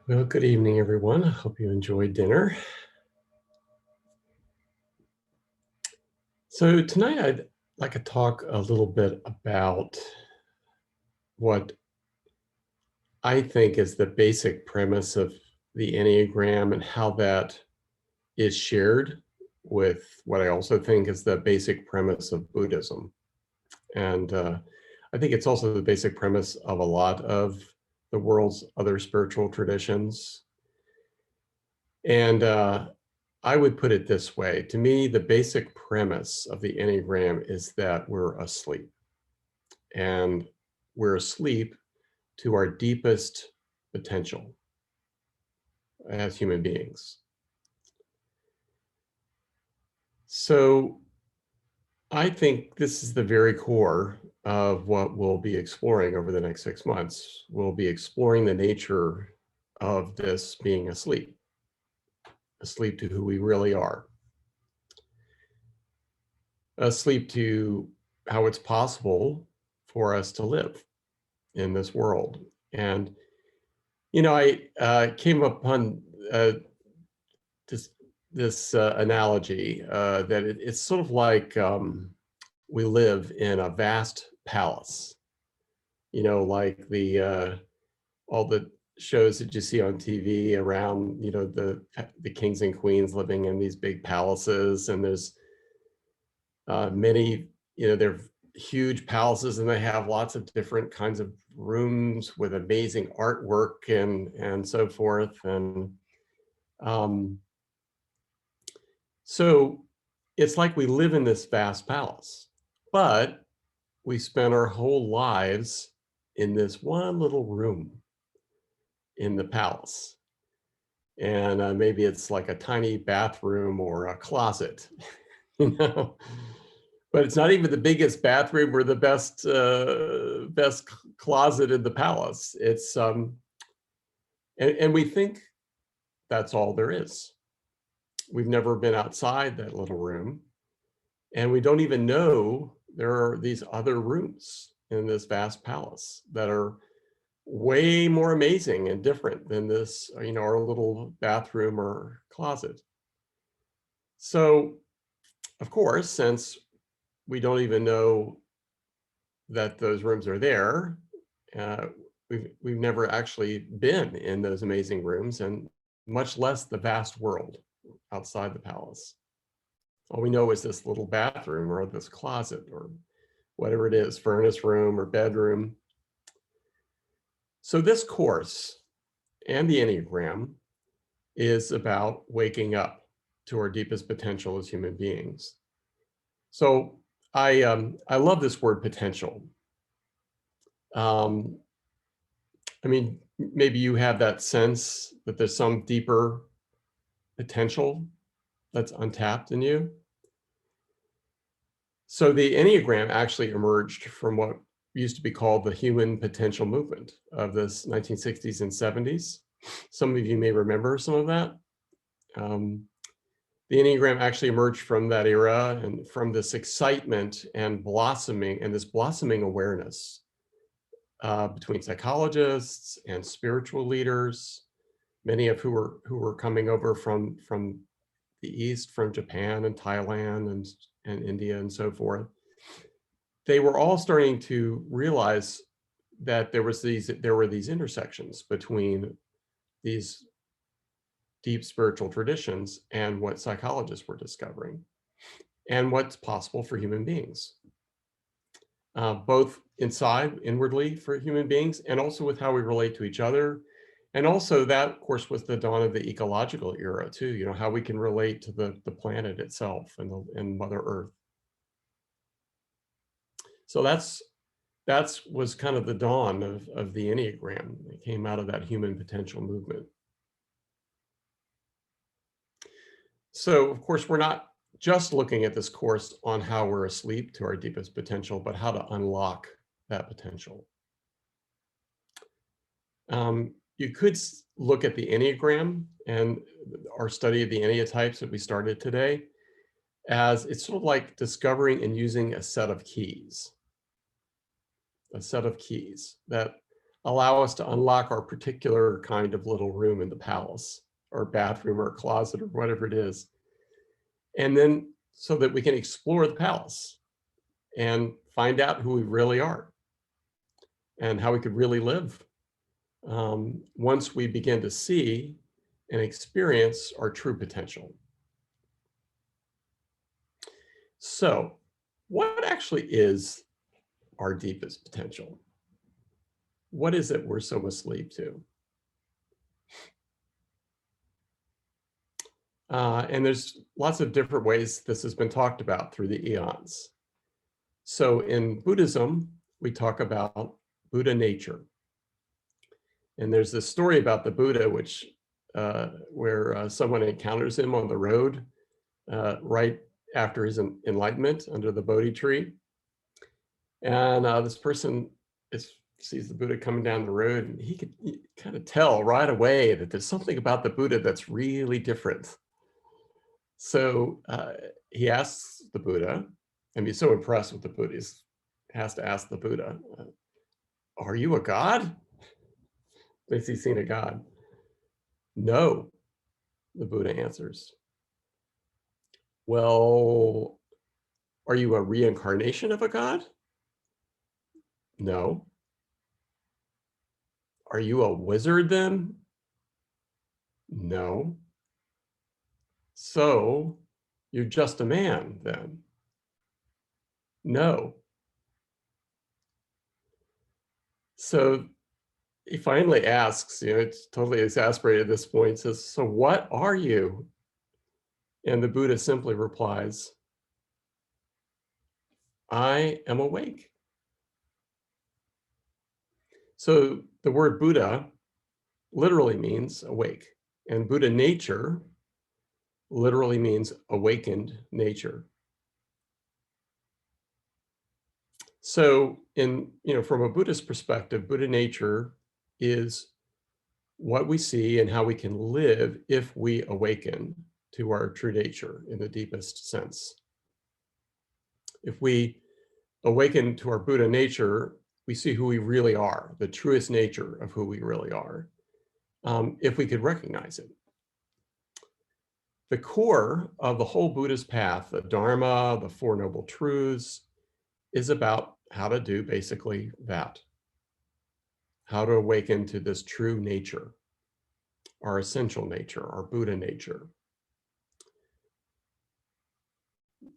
Well, good evening, everyone. I hope you enjoyed dinner. So tonight I'd like to talk a little bit about what I think is the basic premise of the Enneagram and how that is shared with what I also think is the basic premise of Buddhism. And I think it's also the basic premise of a lot of the world's other spiritual traditions. And I would put it this way. To me, the basic premise of the Enneagram is that we're asleep. And we're asleep to our deepest potential as human beings. So I think this is the very core of what we'll be exploring over the next 6 months. We'll be exploring the nature of this being asleep to who we really are, asleep to how it's possible for us to live in this world. And, I came upon this analogy that it's sort of like we live in a vast palace, like all the shows that you see on TV around, the kings and queens living in these big palaces. And there's many, they're huge palaces and they have lots of different kinds of rooms with amazing artwork and so forth. And so it's like we live in this vast palace, but we spend our whole lives in this one little room in the palace. And maybe it's like a tiny bathroom or a closet, you know, but it's not even the biggest bathroom or the best closet in the palace. It's and we think that's all there is. We've never been outside that little room, and we don't even know there are these other rooms in this vast palace that are way more amazing and different than this, our little bathroom or closet. So, of course, since we don't even know that those rooms are there, uh, we've never actually been in those amazing rooms, and much less the vast world outside the palace. All we know is this little bathroom or this closet or whatever it is, furnace room or bedroom. So this course and the Enneagram is about waking up to our deepest potential as human beings. So I love this word potential. I mean, maybe you have that sense that there's some deeper potential that's untapped in you. So the Enneagram actually emerged from what used to be called the human potential movement of the 1960s and 70s. Some of you may remember some of that. The Enneagram actually emerged from that era and from this excitement and this blossoming awareness between psychologists and spiritual leaders, many of who were coming over from the East, from Japan and Thailand and India and so forth. They were all starting to realize that there were these intersections between these deep spiritual traditions and what psychologists were discovering and what's possible for human beings, both inwardly for human beings, and also with how we relate to each other. And also that, of course, was the dawn of the ecological era too, how we can relate to the planet itself and Mother Earth. So that was kind of the dawn of the Enneagram. It came out of that human potential movement. So, of course, we're not just looking at this course on how we're asleep to our deepest potential, but how to unlock that potential. You could look at the Enneagram and our study of the Enneatypes that we started today as it's sort of like discovering and using a set of keys that allow us to unlock our particular kind of little room in the palace, or bathroom, or closet, or whatever it is. And then so that we can explore the palace and find out who we really are and how we could really live once we begin to see and experience our true potential. So, what actually is our deepest potential? What is it we're so asleep to? And there's lots of different ways this has been talked about through the eons. So in Buddhism, we talk about Buddha nature. And there's this story about the Buddha, which where someone encounters him on the road right after his enlightenment under the Bodhi tree. And this person sees the Buddha coming down the road, and he could kind of tell right away that there's something about the Buddha that's really different. So he asks the Buddha, and he's so impressed with the Buddha, he has to ask the Buddha, are you a god? Has he seen a god? No, the Buddha answers. Well, are you a reincarnation of a god? No. Are you a wizard then? No. So you're just a man then? No. So he finally asks, it's totally exasperated at this point, says, so what are you? And the Buddha simply replies, I am awake. So the word Buddha literally means awake, and Buddha nature literally means awakened nature. So from a Buddhist perspective, Buddha nature is what we see and how we can live if we awaken to our true nature in the deepest sense. If we awaken to our Buddha nature, we see who we really are, the truest nature of who we really are, if we could recognize it. The core of the whole Buddhist path, the Dharma, the Four Noble Truths, is about how to do basically that. How to awaken to this true nature, our essential nature, our Buddha nature.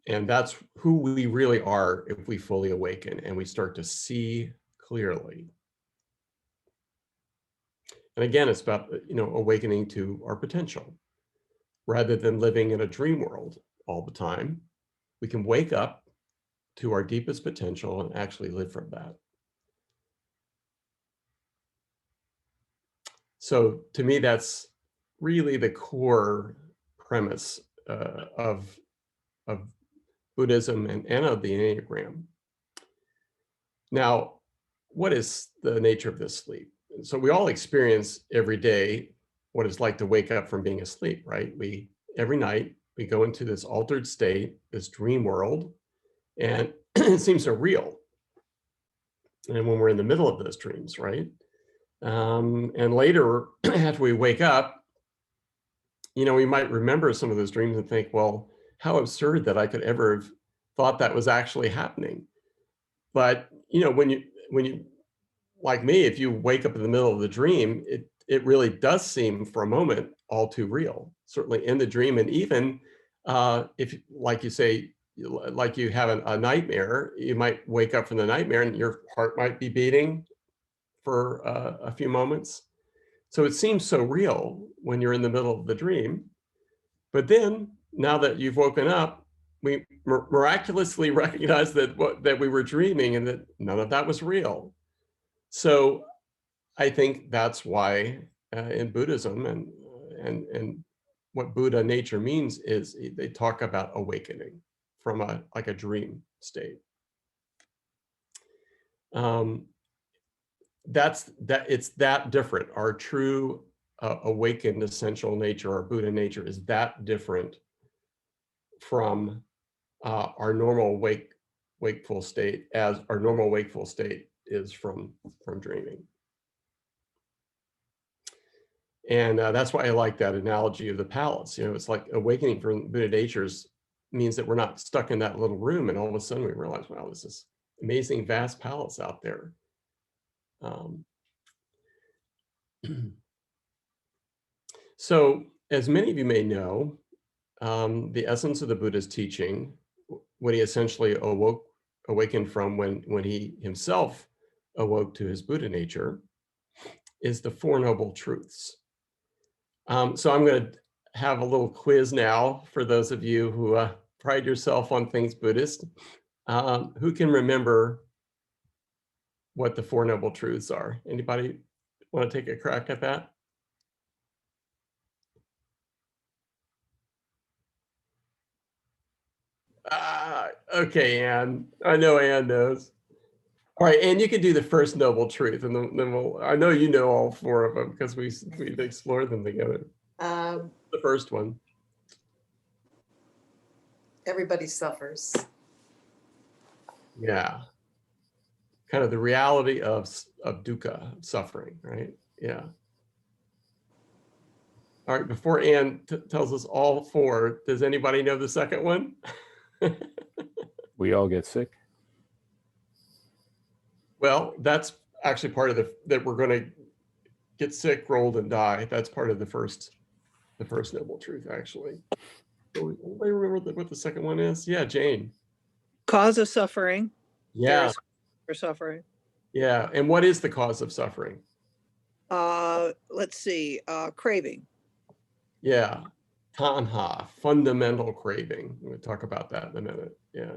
And that's who we really are if we fully awaken and we start to see clearly. And again, it's about awakening to our potential. Rather than living in a dream world all the time, we can wake up to our deepest potential and actually live from that. So to me, that's really the core premise of Buddhism and of the Enneagram. Now, what is the nature of this sleep? So we all experience every day what it's like to wake up from being asleep, right? Every night we go into this altered state, this dream world, and it seems so real. And when we're in the middle of those dreams, right? And later, after we wake up, we might remember some of those dreams and think, well, how absurd that I could ever have thought that was actually happening. But when you like me, if you wake up in the middle of the dream, it really does seem for a moment all too real, certainly in the dream. And even if, like you say, like you have a nightmare, you might wake up from the nightmare and your heart might be beating for a few moments. So it seems so real when you're in the middle of the dream. But then now that you've woken up, we miraculously recognize that we were dreaming and that none of that was real. So I think that's why in Buddhism and what Buddha nature means is they talk about awakening from like a dream state. It's that different. Our true awakened essential nature, our Buddha nature, is that different from our normal wakeful state, as our normal wakeful state is from dreaming. And that's why I like that analogy of the palace. You know, it's like awakening from Buddha natures means that we're not stuck in that little room and all of a sudden we realize, wow, there's this amazing vast palace out there. So as many of you may know, the essence of the Buddha's teaching, what he essentially awakened from when he himself awoke to his Buddha nature, is the Four Noble Truths. So I'm going to have a little quiz now for those of you who pride yourself on things Buddhist. Who can remember what the Four Noble Truths are? Anybody want to take a crack at that? Okay, Anne. I know Anne knows. All right, Anne, you can do the first noble truth, and then we'll. I know you know all four of them because we've explored them together. The first one. Everybody suffers. Yeah. Kind of the reality of dukkha, suffering, right? Yeah. All right, before Anne tells us all four, does anybody know the second one? We all get sick. Well, that's actually part of that we're going to get sick, rolled, and die. That's part of the first noble truth, actually. Anybody remember what the second one is? Yeah, Jane. Cause of suffering. Yeah. For suffering. Yeah, and what is the cause of suffering? Let's see, craving. Yeah, tanha, fundamental craving. We'll talk about that in a minute. Yeah,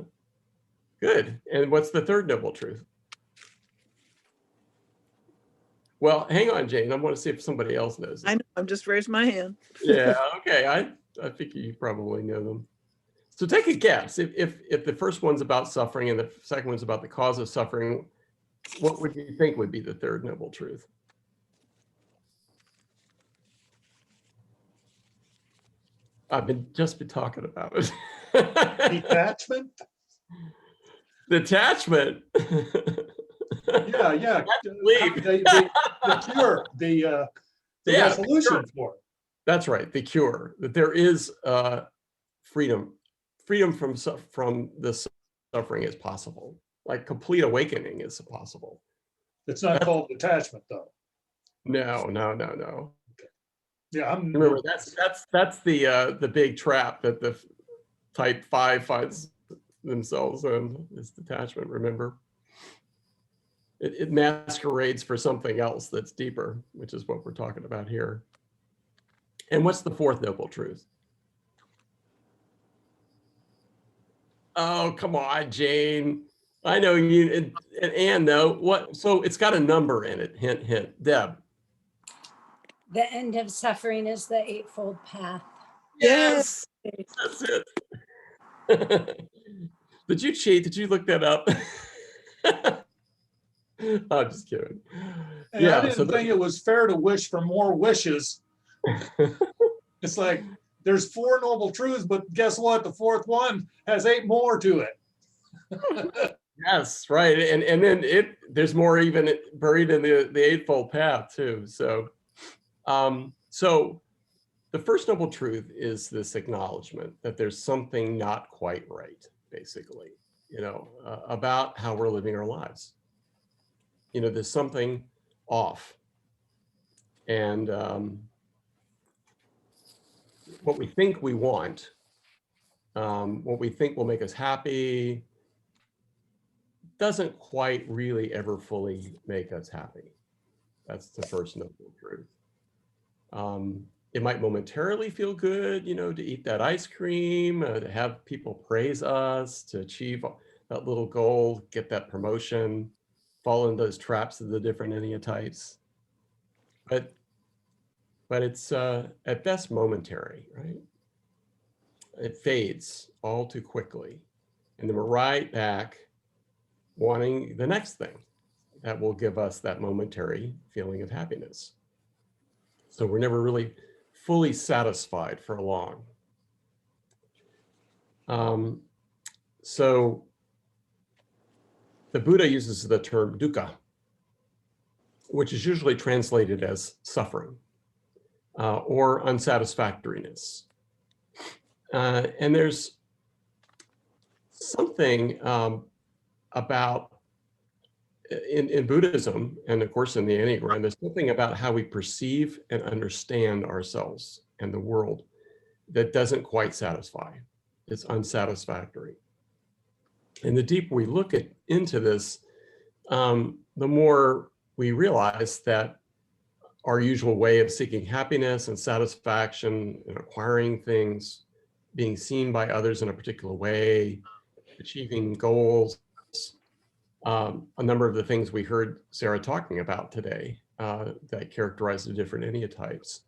good. And what's the third noble truth? Well, hang on, Jane. I want to see if somebody else knows it. I know, I'm just raising my hand. Yeah, okay. I think you probably know them. So take a guess. If the first one's about suffering and the second one's about the cause of suffering, what would you think would be the third noble truth? I've just been talking about it. Detachment? Detachment. Yeah. Leave. The cure, the resolution for it. That's right, the cure. That there is freedom. Freedom from this suffering is possible. Like complete awakening is possible. It's not called detachment, though. No. Okay. Yeah, Remember that's the big trap that the type 5 finds themselves in, is detachment. Remember, it masquerades for something else that's deeper, which is what we're talking about here. And what's the fourth noble truth? Oh, come on, Jane. I know you and Anne know what. So it's got a number in it. Hint, hint. Deb. The end of suffering is the Eightfold Path. Yes, that's it. Did you cheat? Did you look that up? I'm just kidding. And I didn't think it was fair to wish for more wishes. It's like there's four noble truths, but guess what? The fourth one has 8 more to it. Yes, right. And then there's more even buried in the Eightfold Path too. So so the first noble truth is this acknowledgement that there's something not quite right, basically, about how we're living our lives. There's something off. And what we think we want, what we think will make us happy, doesn't quite really ever fully make us happy. That's the first noble truth. It might momentarily feel good, to eat that ice cream, to have people praise us, to achieve that little goal, get that promotion, fall into those traps of the different Enneatypes. But it's at best momentary, right? It fades all too quickly. And then we're right back wanting the next thing that will give us that momentary feeling of happiness. So we're never really fully satisfied for long. So the Buddha uses the term dukkha, which is usually translated as suffering. or unsatisfactoriness. And there's something about, in Buddhism, and of course in the Enneagram, there's something about how we perceive and understand ourselves and the world that doesn't quite satisfy. It's unsatisfactory. And the deeper we look into this, the more we realize that our usual way of seeking happiness and satisfaction and acquiring things, being seen by others in a particular way, achieving goals, a number of the things we heard Sarah talking about today that characterize the different Enneatypes,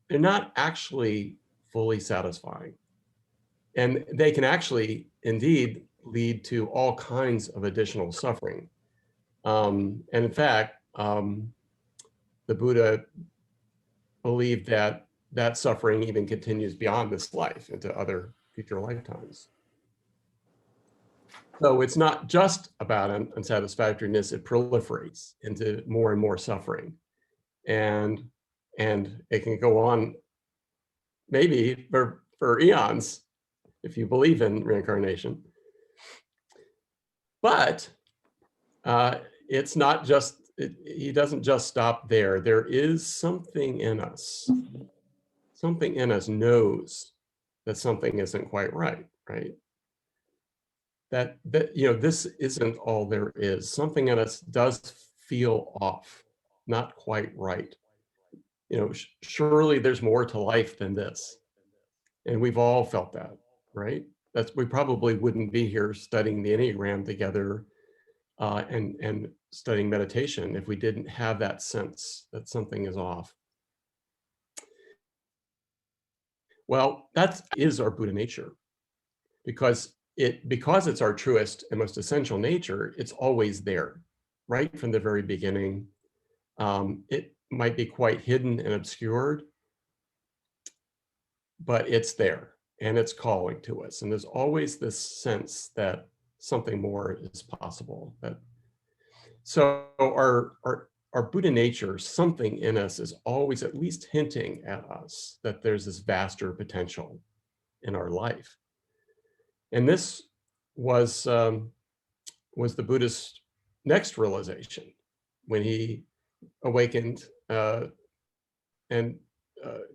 they're not actually fully satisfying. And they can actually, indeed, lead to all kinds of additional suffering. And in fact, the Buddha believed that that suffering even continues beyond this life into other future lifetimes. So it's not just about unsatisfactoriness, it proliferates into more and more suffering. And it can go on maybe for eons, if you believe in reincarnation. But it's not just, he doesn't just stop there. There is something in us. Something in us knows that something isn't quite right, right? That this isn't all there is. Something in us does feel off, not quite right. Surely there's more to life than this. And we've all felt that, right? We probably wouldn't be here studying the Enneagram together and studying meditation if we didn't have that sense that something is off. Well, that is our Buddha nature, because it's our truest and most essential nature. It's always there, right from the very beginning. It might be quite hidden and obscured, but it's there and it's calling to us. And there's always this sense that something more is possible. So our Buddha nature, something in us is always at least hinting at us that there's this vaster potential in our life. And this was the Buddha's next realization when he awakened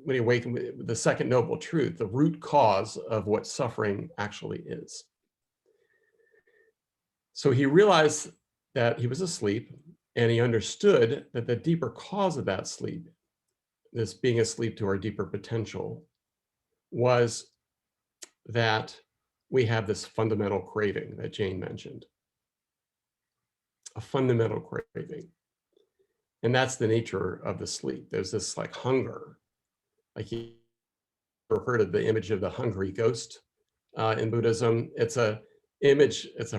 when he awakened with the second noble truth, the root cause of what suffering actually is. So he realized that he was asleep, and he understood that the deeper cause of that sleep, this being asleep to our deeper potential, was that we have this fundamental craving that Jane mentioned. A fundamental craving. And that's the nature of the sleep. There's this like hunger. Like you ever heard of the image of the hungry ghost in Buddhism? It's a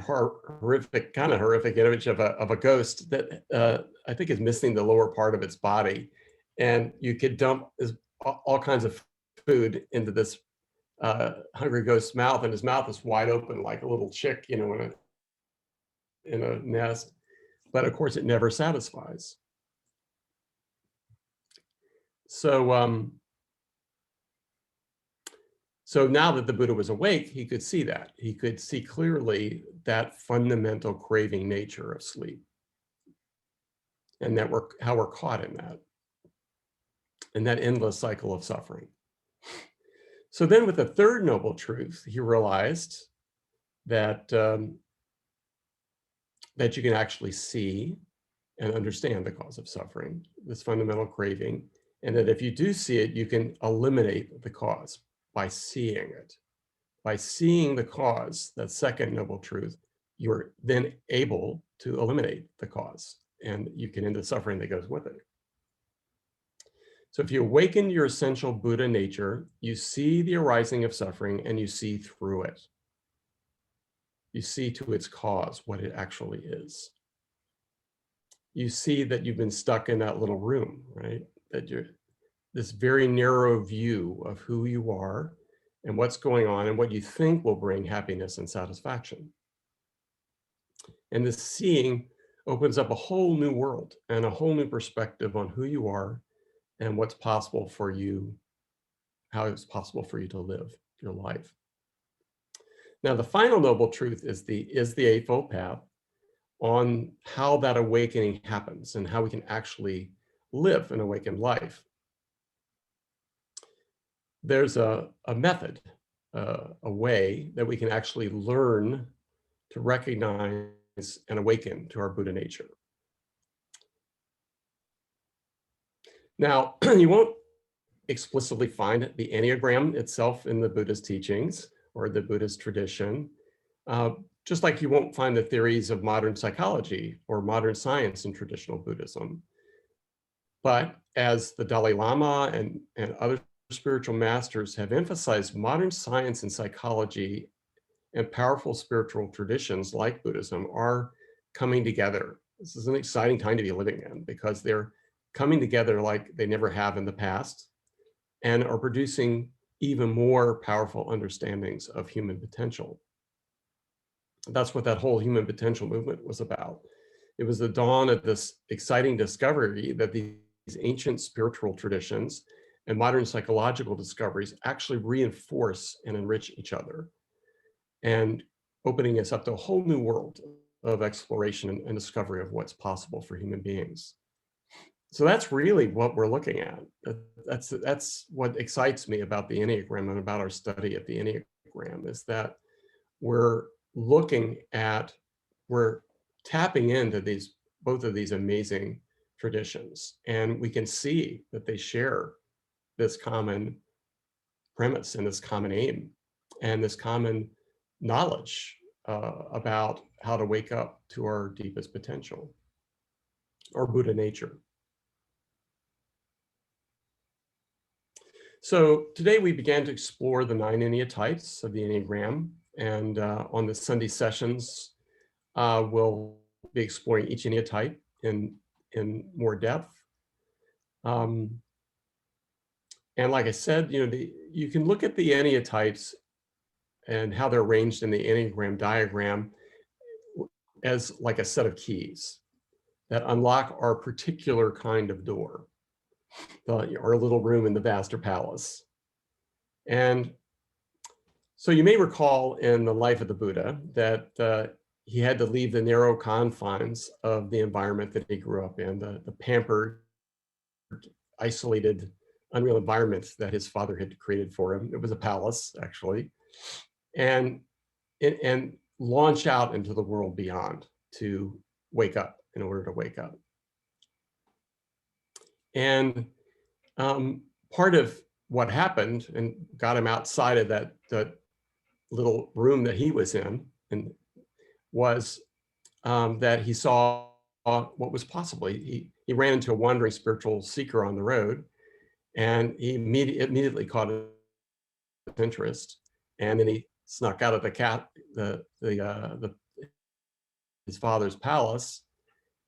horrific image of a ghost that I think is missing the lower part of its body. And you could dump all kinds of food into this hungry ghost's mouth, and his mouth is wide open like a little chick, in a nest. But of course, it never satisfies. So now that the Buddha was awake, he could see that. He could see clearly that fundamental craving nature of sleep, and how we're caught in that endless cycle of suffering. So then with the third noble truth, he realized that that you can actually see and understand the cause of suffering, this fundamental craving, and that if you do see it, you can eliminate the cause by seeing it. By seeing the cause, that second noble truth, you're then able to eliminate the cause, and you can end the suffering that goes with it. So if you awaken your essential Buddha nature, you see the arising of suffering and you see through it. You see to its cause what it actually is. You see that you've been stuck in that little room, right? That you're this very narrow view of who you are and what's going on and what you think will bring happiness and satisfaction. And this seeing opens up a whole new world and a whole new perspective on who you are and what's possible for you, how it's possible for you to live your life. Now, the final noble truth is the Eightfold Path on how that awakening happens and how we can actually live an awakened life. There's a method, a way that we can actually learn to recognize and awaken to our Buddha nature. Now, you won't explicitly find the Enneagram itself in the Buddha's teachings or the Buddhist tradition, just like you won't find the theories of modern psychology or modern science in traditional Buddhism. But as the Dalai Lama and other spiritual masters have emphasized, modern science and psychology and powerful spiritual traditions like Buddhism are coming together. This is an exciting time to be living in because they're coming together like they never have in the past and are producing even more powerful understandings of human potential. That's what that whole human potential movement was about. It was the dawn of this exciting discovery that these ancient spiritual traditions and modern psychological discoveries actually reinforce and enrich each other, and opening us up to a whole new world of exploration and discovery of what's possible for human beings. So that's really what we're looking at. That's what excites me about the Enneagram and about our study of the Enneagram, is that we're tapping into both of these amazing traditions, and we can see that they share this common premise and this common aim and this common knowledge about how to wake up to our deepest potential, or Buddha nature. So today we began to explore the 9 Enneatypes of the Enneagram, and on the Sunday sessions, we'll be exploring each Enneatype in more depth. And like I said, you can look at the Enneatypes and how they're arranged in the Enneagram diagram as like a set of keys that unlock our particular kind of door, our little room in the vaster palace. And so you may recall in the life of the Buddha that he had to leave the narrow confines of the environment that he grew up in, the pampered, isolated, unreal environment that his father had created for him. It was a palace, actually, and launch out into the world beyond to wake up, in order to wake up. And part of what happened and got him outside of that little room that he was in, and was that he saw what was possible. He ran into a wandering spiritual seeker on the road, and he immediately caught his interest, and then he snuck out of his father's palace.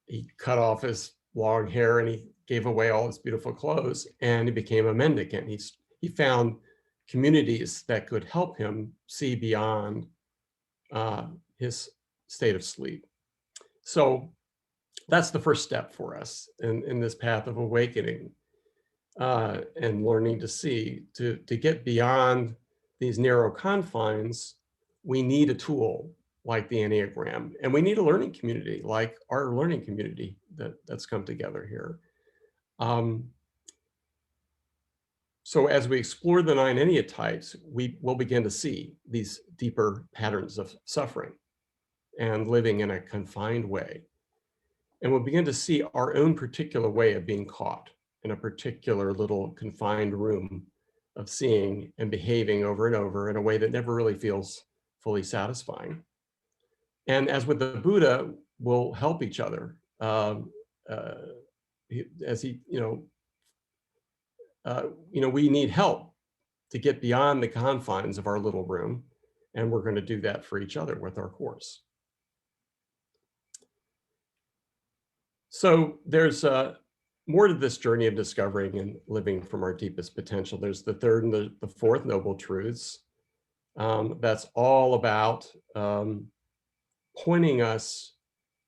He cut off his long hair and he gave away all his beautiful clothes, and he became a mendicant. He found communities that could help him see beyond his state of sleep. So that's the first step for us in this path of awakening and learning to see. To get beyond these narrow confines, we need a tool like the Enneagram, and we need a learning community like our learning community that's come together here. So as we explore the 9 Enneatypes, we will begin to see these deeper patterns of suffering and living in a confined way. And we'll begin to see our own particular way of being caught in a particular little confined room of seeing and behaving over and over in a way that never really feels fully satisfying. And as with the Buddha, we'll help each other we need help to get beyond the confines of our little room, and we're going to do that for each other with our course. So there's more to this journey of discovering and living from our deepest potential. There's the 3rd and the 4th noble truths. That's all about pointing us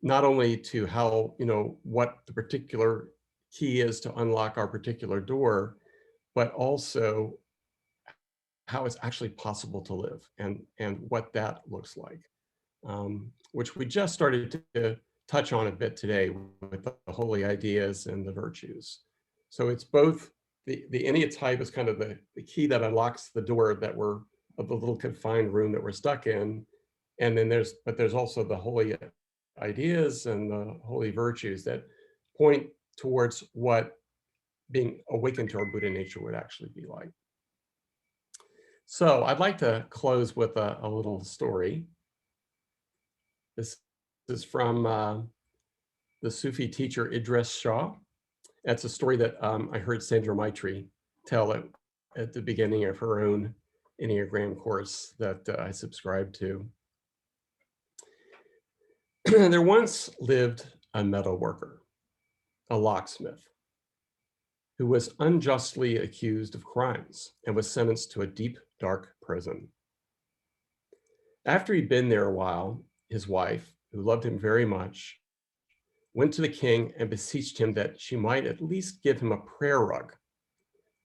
not only to how, what the particular key is to unlock our particular door, but also how it's actually possible to live and what that looks like, which we just started to touch on a bit today with the holy ideas and the virtues. So it's both the Enneatype is kind of the key that unlocks the door that we're of the little confined room that we're stuck in. And then there's also the holy ideas and the holy virtues that point towards what being awakened to our Buddha nature would actually be like. So I'd like to close with a little story. This is from the Sufi teacher Idris Shah. That's a story that I heard Sandra Maitri tell at the beginning of her own Enneagram course that I subscribed to. There once lived a metal worker, a locksmith, who was unjustly accused of crimes and was sentenced to a deep, dark prison. After he'd been there a while, his wife, who loved him very much, went to the king and beseeched him that she might at least give him a prayer rug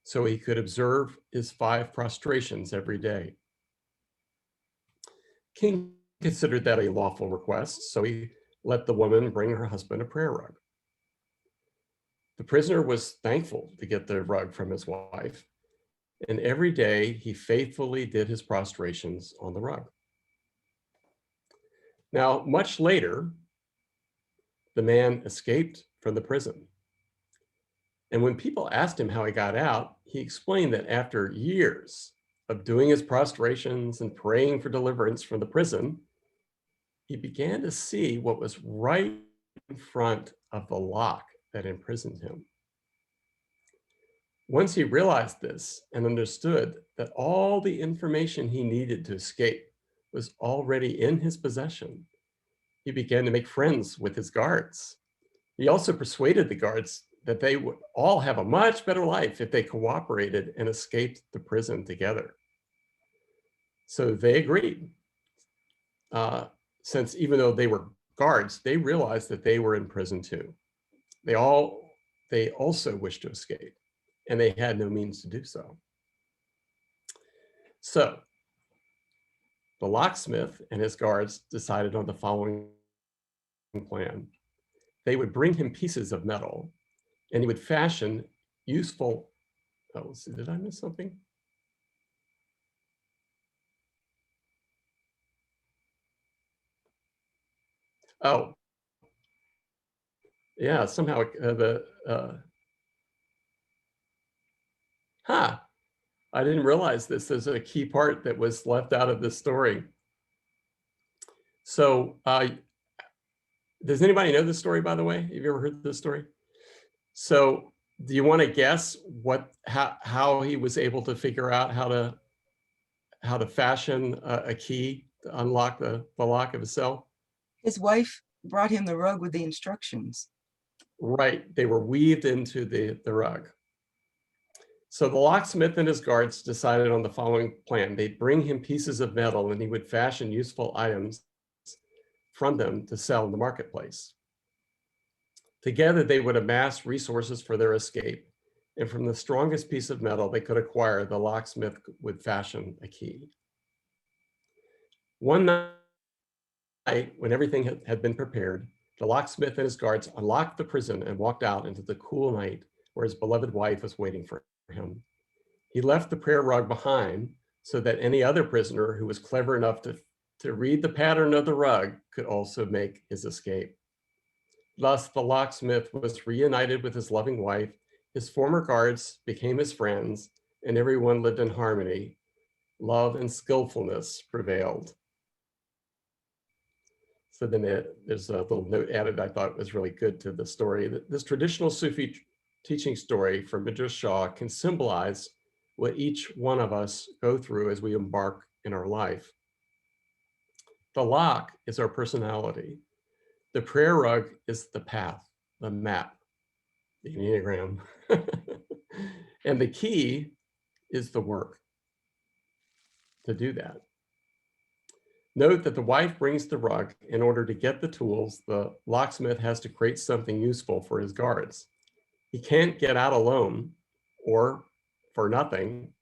so he could observe his 5 prostrations every day. King considered that a lawful request, so he let the woman bring her husband a prayer rug. The prisoner was thankful to get the rug from his wife, and every day he faithfully did his prostrations on the rug. Now, much later, the man escaped from the prison. And when people asked him how he got out, he explained that after years of doing his prostrations and praying for deliverance from the prison, he began to see what was right in front of the lock that imprisoned him. Once he realized this and understood that all the information he needed to escape was already in his possession, he began to make friends with his guards. He also persuaded the guards that they would all have a much better life if they cooperated and escaped the prison together. So they agreed. Since even though they were guards, they realized that they were in prison too. They also wished to escape, and they had no means to do so. So the locksmith and his guards decided on the following plan. They would bring him pieces of metal, and he would fashion useful, oh, let's see, did I miss something? Oh, yeah, somehow I didn't realize this is a key part that was left out of this story. So does anybody know this story, by the way? Have you ever heard this story? So do you want to guess how he was able to figure out how to fashion a key to unlock the lock of his cell? His wife brought him the rug with the instructions. Right, they were weaved into the rug. So the locksmith and his guards decided on the following plan. They'd bring him pieces of metal and he would fashion useful items from them to sell in the marketplace. Together, they would amass resources for their escape. And from the strongest piece of metal they could acquire, the locksmith would fashion a key. One night, when everything had been prepared, the locksmith and his guards unlocked the prison and walked out into the cool night where his beloved wife was waiting for him. He left the prayer rug behind so that any other prisoner who was clever enough to read the pattern of the rug could also make his escape. Thus, the locksmith was reunited with his loving wife, his former guards became his friends, and everyone lived in harmony. Love and skillfulness prevailed. So then there's a little note added I thought was really good to the story. This traditional Sufi teaching story from Idris Shah can symbolize what each one of us go through as we embark in our life. The lock is our personality. The prayer rug is the path, the map, the Enneagram. And the key is the work to do that. Note that the wife brings the rug. In order to get the tools, the locksmith has to create something useful for his guards. He can't get out alone or for nothing.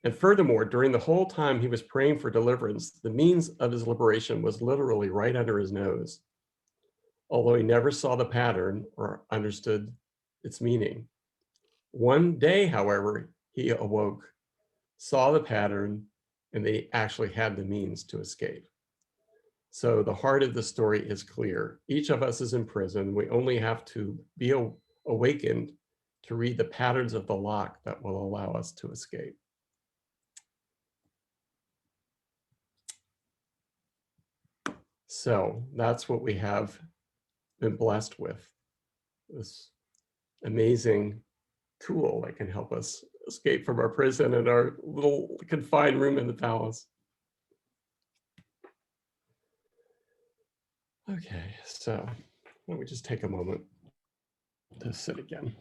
And furthermore, during the whole time he was praying for deliverance, the means of his liberation was literally right under his nose, although he never saw the pattern or understood its meaning. One day, however, he awoke, saw the pattern, and they actually had the means to escape. So the heart of the story is clear. Each of us is in prison. We only have to be awakened to read the patterns of the lock that will allow us to escape. So that's what we have been blessed with, this amazing tool that can help us escape from our prison and our little confined room in the palace. Okay, so let me just take a moment to sit again.